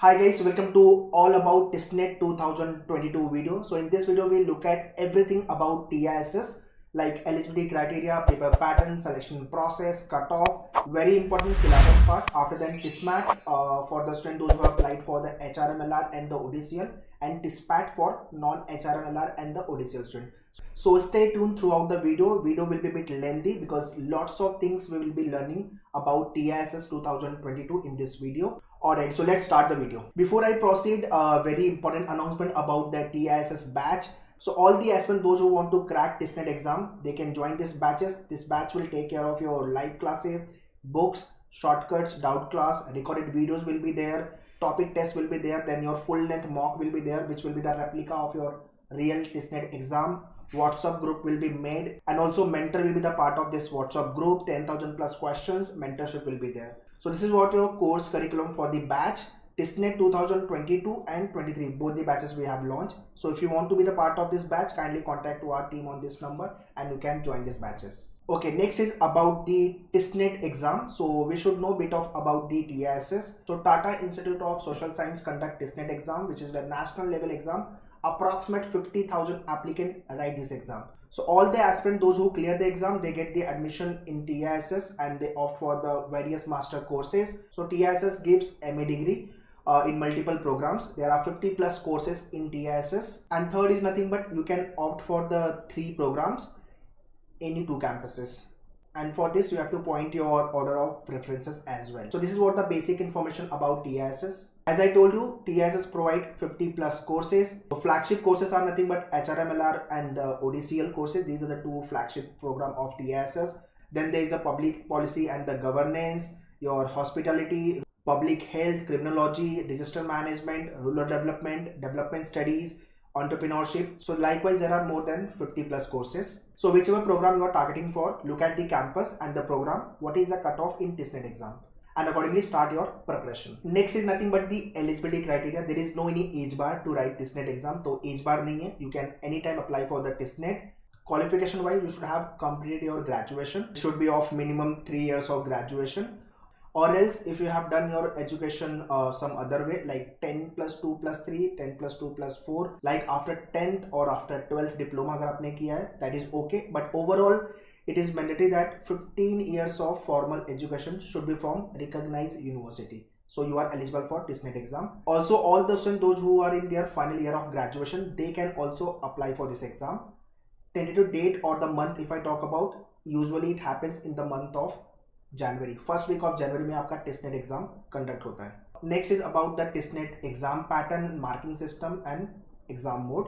Hi guys, welcome to all about TISNET 2022 video. So in this video, we look at everything about TISS like eligibility criteria, paper pattern, selection process, cutoff, very important syllabus part. After then TISMAT for the student those who have applied for the HRMLR and the ODCL, and TISPAT for non-HRMLR and the ODCL student. So stay tuned throughout the video. Video will be a bit lengthy because lots of things we will be learning about TISS 2022 in this video. Alright, so let's start the video. Before I proceed, a very important announcement about the TISS batch. So all the aspirants, those who want to crack TISNET exam, they can join this batches. This batch will take care of your live classes, books, shortcuts, doubt class, recorded videos will be there, topic test will be there, then your full length mock will be there, which will be the replica of your real TISNET exam. WhatsApp group will be made, and also mentor will be the part of this WhatsApp group. 10,000 plus questions, mentorship will be there. So this is what your course curriculum for the batch TISNET 2022 and 23, both the batches we have launched. So if you want to be the part of this batch, kindly contact to our team on this number and you can join these batches. Okay, next is about the TISNET exam. So we should know a bit of about the TISS. So Tata Institute of Social Science conduct TISNET exam, which is the national level exam. Approximate 50,000 applicants write this exam. So all the aspirants, those who clear the exam, they get the admission in TISS and they opt for the various master courses. So TISS gives MA degree in multiple programs. There are 50 plus courses in TISS, and third is nothing but you can opt for the 3 programs, any 2 campuses. And for this you have to point your order of preferences as well. So this is what the basic information about TISS. As I told you, TISS provide 50 plus courses. So flagship courses are nothing but HRMLR and ODCL courses. These are the 2 flagship program of TISS. Then there is a public policy and the governance, your hospitality, public health, criminology, disaster management, rural development, development studies, entrepreneurship. So likewise there are more than 50 plus courses. So whichever program you are targeting for, look at the campus and the program, what is the cutoff in TISNET exam, and accordingly start your preparation. Next is nothing but the eligibility criteria. There is no any age bar to write TISNET exam, so age bar nahi hai. You can anytime apply for the TISNET. Qualification wise, you should have completed your graduation. It should be of minimum 3 years of graduation, or else if you have done your education some other way, like 10 plus 2 plus 3, 10 plus 2 plus 4, like after 10th or after 12th diploma agar aapne kiya hai, that is okay. But overall it is mandatory that 15 years of formal education should be from recognized university. So you are eligible for TISNET exam. Also all the students, those who are in their final year of graduation, they can also apply for this exam. Tentative date or the month if I talk about, usually it happens in the month of January. First week of January में आपका TISNET exam conduct होता है. Next is about the TISNET exam pattern, marking system and exam mode.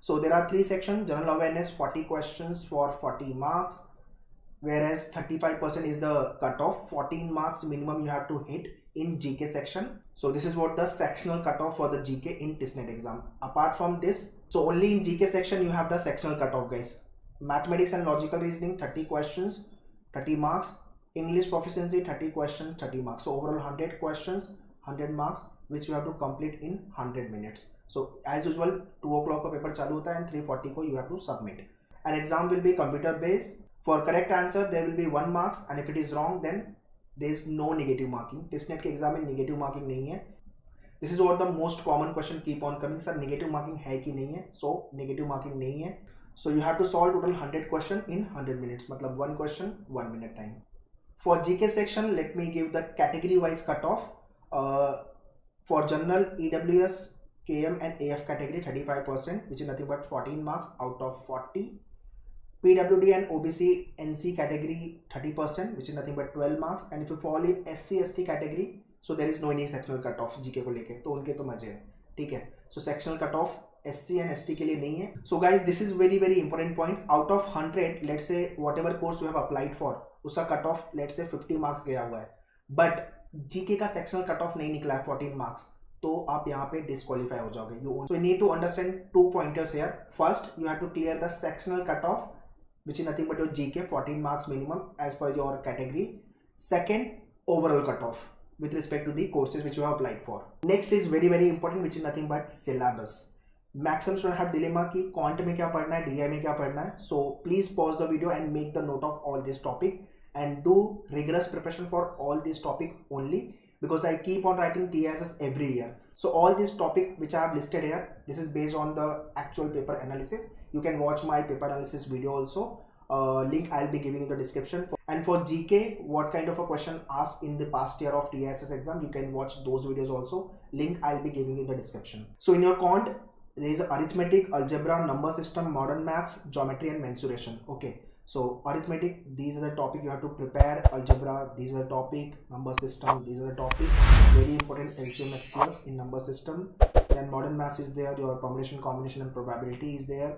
So there are 3 sections. General awareness, 40 questions for 40 marks, whereas 35% is the cutoff. 14 marks minimum you have to hit in GK section. So this is what the sectional cutoff for the GK in TISNET exam. Apart from this, so only in GK section you have the sectional cutoff, guys. Mathematics and logical reasoning, 30 questions, 30 marks. English proficiency, 30 questions, 30 marks. So overall 100 questions, 100 marks, which you have to complete in 100 minutes. So as usual, 2 o'clock का paper चालू होता है and 3:40 को you have to submit. An exam will be computer based. For correct answer there will be 1 marks, and if it is wrong then there is no negative marking. TISNET के exam में negative marking नहीं है. This is what the most common question keep on coming. Sir negative marking है कि नहीं है? So negative marking नहीं है. So you have to solve total 100 question in 100 minutes. मतलब 1 question 1 minute time. For GK section, let me give the category wise cutoff. For general, EWS, KM and AF category 35%, which is nothing but 14 marks out of 40. PWD and OBC NC category 30%, which is nothing but 12 marks. And if you fall in SC ST category, so there is no any sectional cutoff GK को लेके, तो उनके तो मजे हैं, ठीक है. So sectional cutoff SC and ST के लिए नहीं है. So guys, this is very very important point. Out of 100, let's say whatever course you have applied for, उसका cut off let's say 50 marks गया हुआ है, बट जीके का sectional cut of नहीं निकला है 14 मार्क्स, तो आप यहाँ पे डिस्क्वालीफाई हो जाओगे. So you need to understand 2 pointers here. First, you have to clear the sectional cut off which is nothing but your GK 14 marks minimum as per your category. Second, overall cutoff with respect to the courses which you have applied for. Next is very very important, which is nothing but syllabus. Maximum students have dilemma कि quant में क्या पढ़ना है, DI में क्या पढ़ना है. So please pause the video and make the note of all this topic and do rigorous preparation for all this topic only, because I keep on writing TISS every year. So all this topic which I have listed here, this is based on the actual paper analysis. You can watch my paper analysis video also. Link I'll be giving in the description. And for GK, what kind of a question asked in the past year of TISS exam, you can watch those videos also. Link I'll be giving in the description. So in your quant, there is arithmetic, algebra, number system, modern maths, geometry and mensuration. Okay, so arithmetic, these are the topic you have to prepare. Algebra, these are the topic. Number system, these are the topic. Very important LCM here in number system. Then modern maths is there, your permutation, combination and probability is there.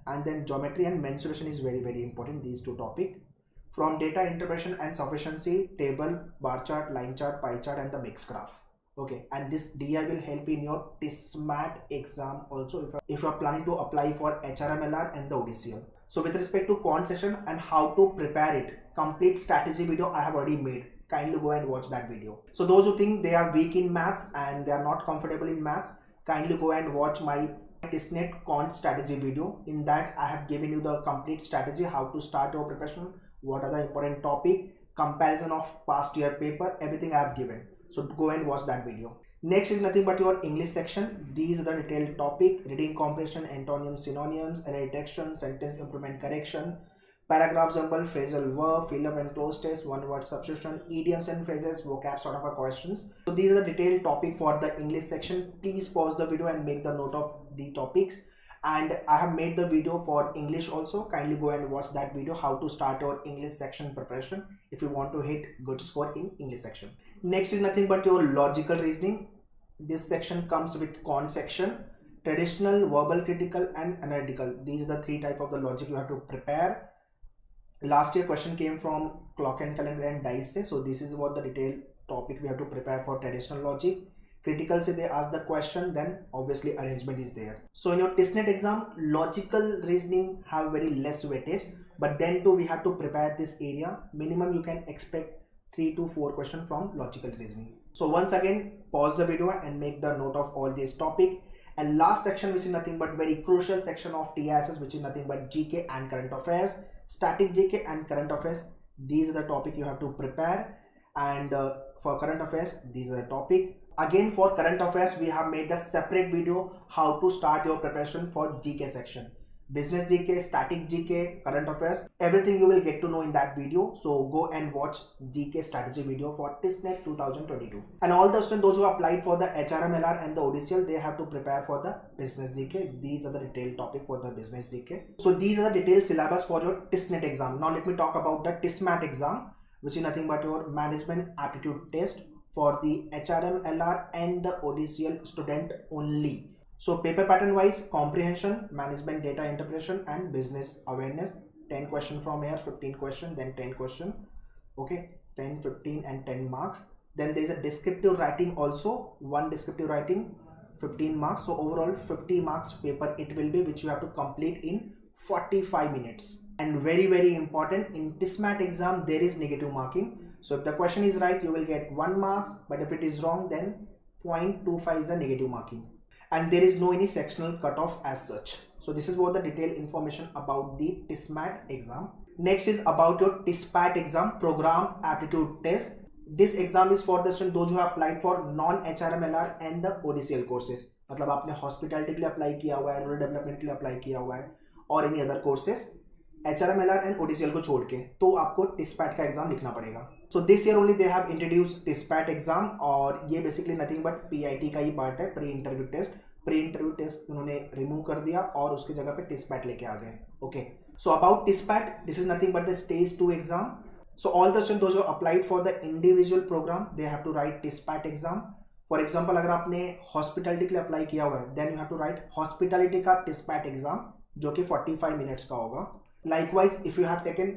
And then geometry and mensuration is very important, these two topics. From data interpretation and sufficiency, table, bar chart, line chart, pie chart and the mixed graph. Okay, and this DI will help in your TISMAT exam also if you are planning to apply for HRMLR and the ODCL. So with respect to quant session and how to prepare it, complete strategy video I have already made. Kindly go and watch that video. So those who think they are weak in maths and they are not comfortable in maths, kindly go and watch my TISNET quant strategy video. In that I have given you the complete strategy, how to start your preparation, what are the important topic, comparison of past year paper, everything I have given. So go and watch that video. Next is nothing but your English section. These are the detailed topic: reading comprehension, antonyms, synonyms, error detection, sentence improvement correction, paragraph jumble, phrasal verb, fill up and close test, one word substitution, idioms and phrases, vocab sort of a questions. So these are the detailed topic for the English section. Please pause the video and make the note of the topics. And I have made the video for English also. Kindly go and watch that video, how to start your English section preparation if you want to hit good score in English section. Next is nothing but your logical reasoning. This section comes with quant section, traditional, verbal, critical and analytical. These are the three types of the logic you have to prepare. Last year question came from clock and calendar and dice. So this is what the detailed topic we have to prepare for traditional logic. Critical say they ask the question, then obviously arrangement is there. So in your TISNET exam, logical reasoning have very less weightage, but then too we have to prepare this area. Minimum you can expect 3 to 4 questions from logical reasoning. So once again, pause the video and make the note of all this topic. And last section, which is nothing but very crucial section of TISS, which is nothing but GK and current affairs, static GK and current affairs. These are the topic you have to prepare. And for current affairs, these are the topic. Again, for current affairs, we have made a separate video how to start your preparation for GK section. Business GK, static GK, current affairs, everything you will get to know in that video. So go and watch GK strategy video for TISNET 2022. And all the students, those who applied for the HRMLR and the ODCL, they have to prepare for the business GK. These are the detailed topic for the business GK. So these are the detailed syllabus for your TISNET exam. Now let me talk about the TISMAT exam, which is nothing but your management aptitude test for the HRMLR and the ODCL student only. So paper pattern wise, comprehension, management data interpretation and business awareness. 10 question from here, 15 question, then 10 question. Okay, 10, 15 and 10 marks. Then there is a descriptive writing also, one descriptive writing, 15 marks. So overall 50 marks paper it will be, which you have to complete in 45 minutes. And very important, in TISMAT exam there is negative marking. So if the question is right, you will get 1 marks, but if it is wrong, then 0.25 is the negative marking. And there is no any sectional cutoff as such. So this is what the detailed information about the TISMAT exam. Next is about your TISPAT exam, program aptitude test. This exam is for the students those who have applied for non-HRMLR and the ODCL courses. मतलब आपने hospitality के लिए apply किया हुआ है, rural development के लिए apply किया हुआ है, और any other courses HRMLR and ODCL को छोड़ के, तो आपको TISPAT का एग्जाम लिखना पड़ेगा. So this year only they have introduced TISPAT exam, और ये basically nothing but PIT का ही पार्ट है, pre interview test. Pre interview test उन्होंने रिमूव कर दिया और उसकी जगह पे TISPAT लेके आ गए. Okay, so about TISPAT, this is nothing but the stage 2 exam. So all the students those who applied for the individual program, they have to write TISPAT exam. For example, अगर आपने hospitality के लिए apply किया हुआ है, then you have to write hospitality का TISPAT exam, जो कि 45 मिनट्स का होगा. Likewise, if you have taken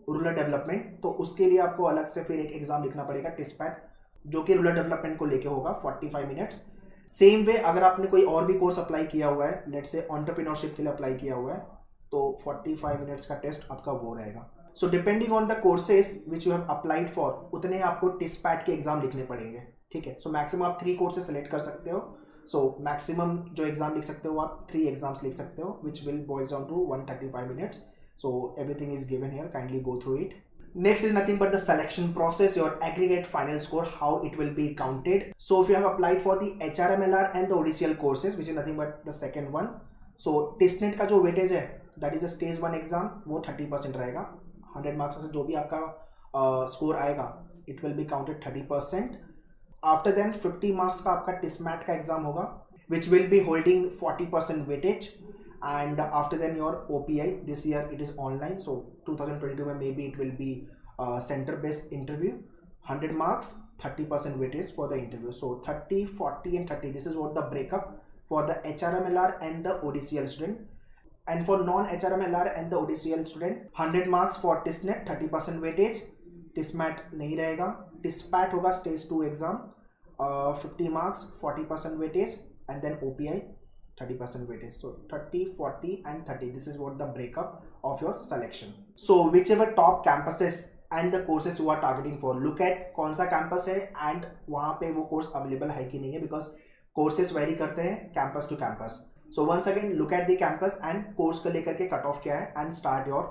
rural development, तो उसके लिए आपको अलग से फिर एक एग्जाम लिखना पड़ेगा TISPAT, जो कि रूरल डेवलपमेंट को लेके होगा 45 मिनट्स. सेम वे अगर आपने कोई और भी कोर्स अप्लाई किया हुआ है, लेट्स से एंटरप्रेन्योरशिप के लिए अप्लाई किया हुआ है, तो 45 मिनट्स का टेस्ट आपका वो रहेगा. So depending on the courses which you have applied for, उतने आपको TISPAT के एग्जाम लिखने पड़ेंगे. ठीक है, सो मैक्सिमम आप 3 कोर्सेज सेलेक्ट कर सकते हो. सो मैक्सिमम जो एग्जाम लिख सकते हो आप 3 एग्जाम्स लिख सकते हो, which will boils down to 135 minutes. So everything is given here, kindly go through it. Next is nothing but the selection process, your aggregate final score, how it will be counted. So if you have applied for the HRMLR and the ODCL courses, which is nothing but the second one, so TISSNET का जो weightage है, that is a stage 1 exam, वो 30% रहेगा. 100 marks में से जो भी आपका score आएगा, it will be counted 30%. After then 50 marks का आपका TISMAT का exam होगा, which will be holding 40% weightage. And after then your OPI, this year it is online, so 2022 में maybe it will be center based interview. 100 marks, 30% weightage for the interview. So 30, 40 and 30, this is what the breakup for the HRMLR and the ODCL student. And for non-HRMLR and the ODCL student, 100 marks for TISSNET, 30% weightage. TISMAT नहीं रहेगा. TISPAT होगा stage 2 exam, 50 marks, 40% weightage, and then OPI 30% weightage. So 30, 40 and 30, this is what the breakup of your selection. So whichever top campuses and the courses you are targeting for, look at कौन सा campus है and वहाँ पे वो course available है कि नहीं है, because courses vary करते हैं campus to campus. So once again, look at the campus and course को लेकर के cut off क्या है and start your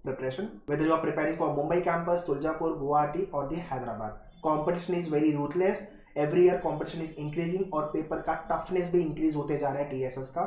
preparation. Whether you are preparing for Mumbai campus, Tuljapur, Guwahati or the Hyderabad. Competition is very ruthless. Every year competition is increasing और paper का toughness भी increase होते जा रहा है TSS का.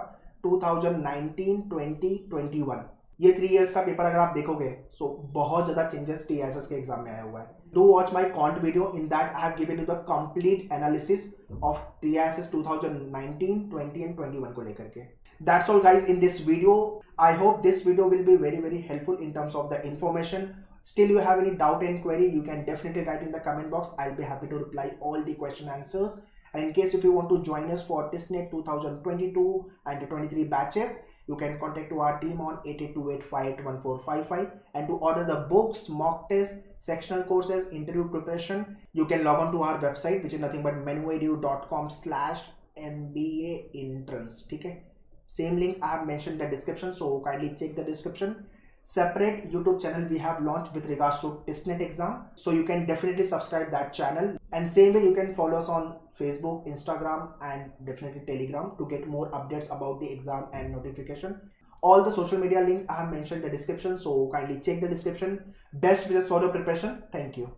2019, 20, 21 ये 3 इयर्स का पेपर अगर आप देखोगे, सो बहुत ज्यादा चेंजेस TSS के एग्जाम में आया हुआ है. Do watch my can't video, in that I have given you the complete analysis of TSS 2019, 20 and 21 को लेकर के. That's all guys in this video. I hope this video will be very helpful in terms of the information. Still you have any doubt and query, you can definitely write in the comment box. I'll be happy to reply all the question answers. And in case if you want to join us for TISSNET 2022 and 23 batches, you can contact our team on 8828581455. And to order the books, mock tests, sectional courses, interview preparation, you can log on to our website, which is nothing but menuedu.com/MBA-entrance. Okay? Same link I have mentioned in the description, so kindly check the description. Separate YouTube channel we have launched with regards to TISSNET exam, so you can definitely subscribe that channel. And same way you can follow us on Facebook, Instagram and definitely Telegram to get more updates about the exam and notification. All the social media link I have mentioned in the description, so kindly check the description. Best wishes for your preparation. Thank you.